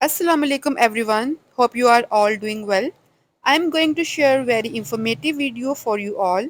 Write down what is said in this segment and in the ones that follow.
Assalamu alaikum everyone. Hope you are all doing well. I am going to share very informative video for you all.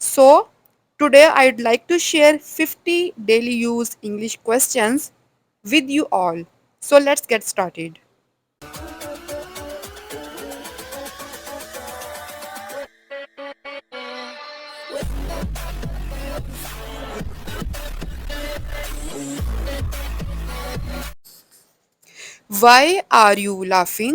So, today I'd like to share 50 daily use English questions with you all. So let's get started. Why are you laughing?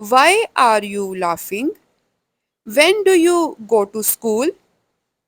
Why are you laughing? When do you go to school?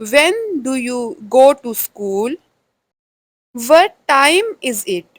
When do you go to school? What time is it?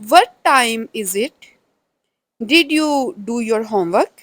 What time is it? Did you do your homework?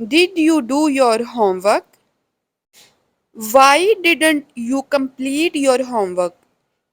Did you do your homework? Why didn't you complete your homework?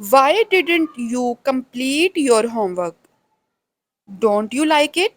Why didn't you complete your homework? Don't you like it?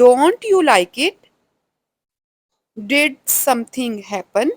Don't you like it? Did something happen?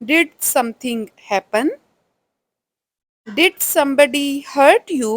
Did something happen? Did somebody hurt you?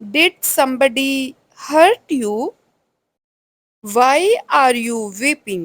Did somebody hurt you? Why are you weeping?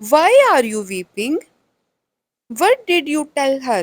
Why are you weeping? What did you tell her?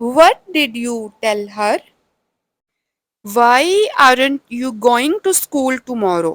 What did you tell her? Why aren't you going to school tomorrow?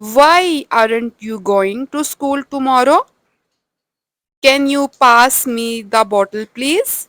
Why aren't you going to school tomorrow? Can you pass me the bottle please?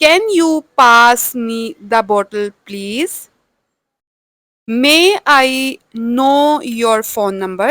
Can you pass me the bottle please? May I know your phone number?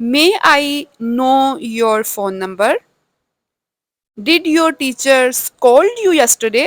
May I know your phone number? Did your teacher scold you yesterday?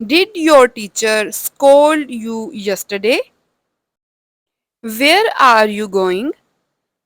Did your teacher scold you yesterday? Where are you going?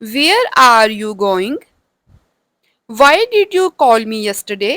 Where are you going? Why did you call me yesterday?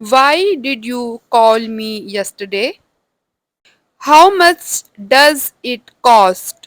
Why did you call me yesterday? How much does it cost?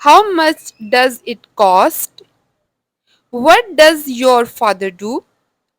How much does it cost? What does your father do?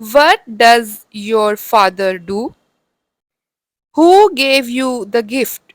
What does your father do? Who gave you the gift?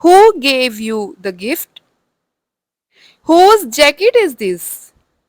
Who gave you the gift? Whose jacket is this?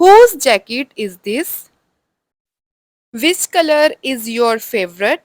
Whose jacket is this? Which color is your favorite?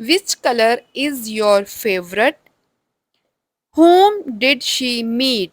Which color is your favorite? Whom did she meet?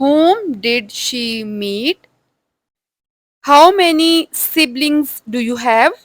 Whom did she meet? How many siblings do you have?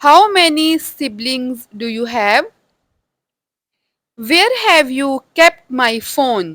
How many siblings do you have? Where have you kept my phone?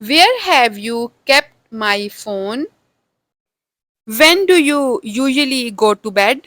Where have you kept my phone? When do you usually go to bed?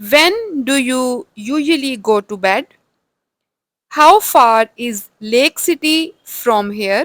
When do you usually go to bed? How far is Lake City from here?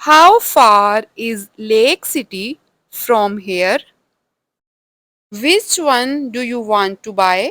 How far is Lake City from here? Which one do you want to buy?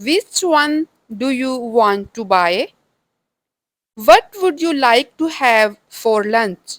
Which one do you want to buy? What would you like to have for lunch?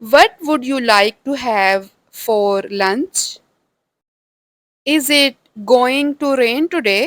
What would you like to have for lunch? Is it going to rain today?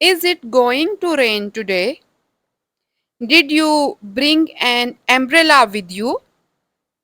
Is it going to rain today? Did you bring an umbrella with you?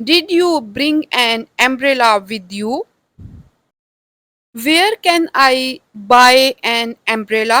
Did you bring an umbrella with you? Where can I buy an umbrella?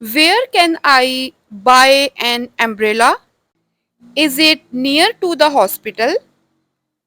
Where can I buy an umbrella? Is it near to the hospital?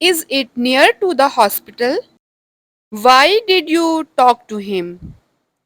Is it near to the hospital? Why did you talk to him?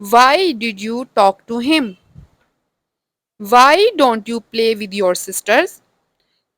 Why did you talk to him? Why don't you play with your sisters?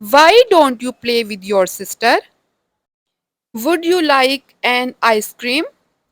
Why don't you play with your sister? Would you like an ice cream?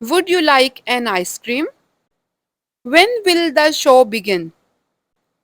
Would you like an ice cream? When will the show begin?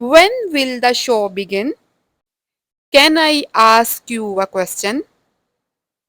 When will the show begin? Can I ask you a question?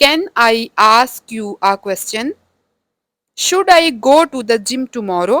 Can I ask you a question? Should I go to the gym tomorrow?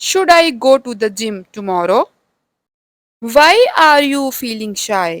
Should I go to the gym tomorrow? Why are you feeling shy?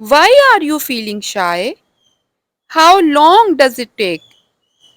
Why are you feeling shy? How long does it take?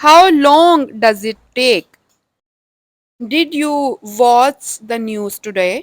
How long does it take? Did you watch the news today?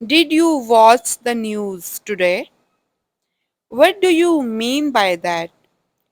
Did you watch the news today? What do you mean by that?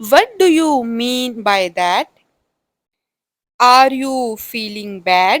What do you mean by that? Are you feeling bad?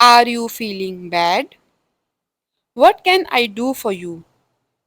Are you feeling bad? What can I do for you?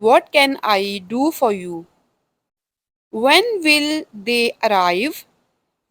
What can I do for you? When will they arrive?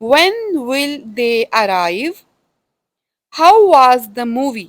When will they arrive? How was the movie?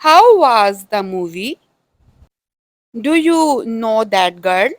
How was the movie? Do you know that girl?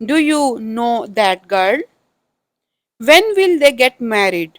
Do you know that girl? When will they get married?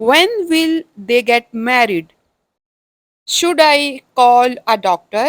When will they get married? Should I call a doctor?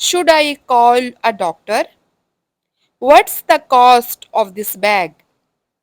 Should I call a doctor? What's the cost of this bag?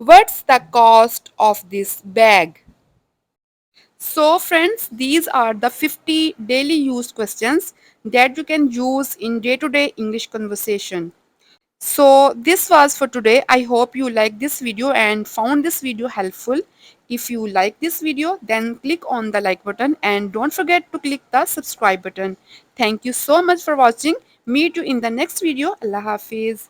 What's the cost of this bag? So friends, these are the 50 daily used questions that you can use in day-to-day English conversation. So this was for today. I hope you like this video and found this video helpful. If you like this video, then click on the like button and don't forget to click the subscribe button. Thank you so much for watching. Meet you in the next video. Allah Hafiz.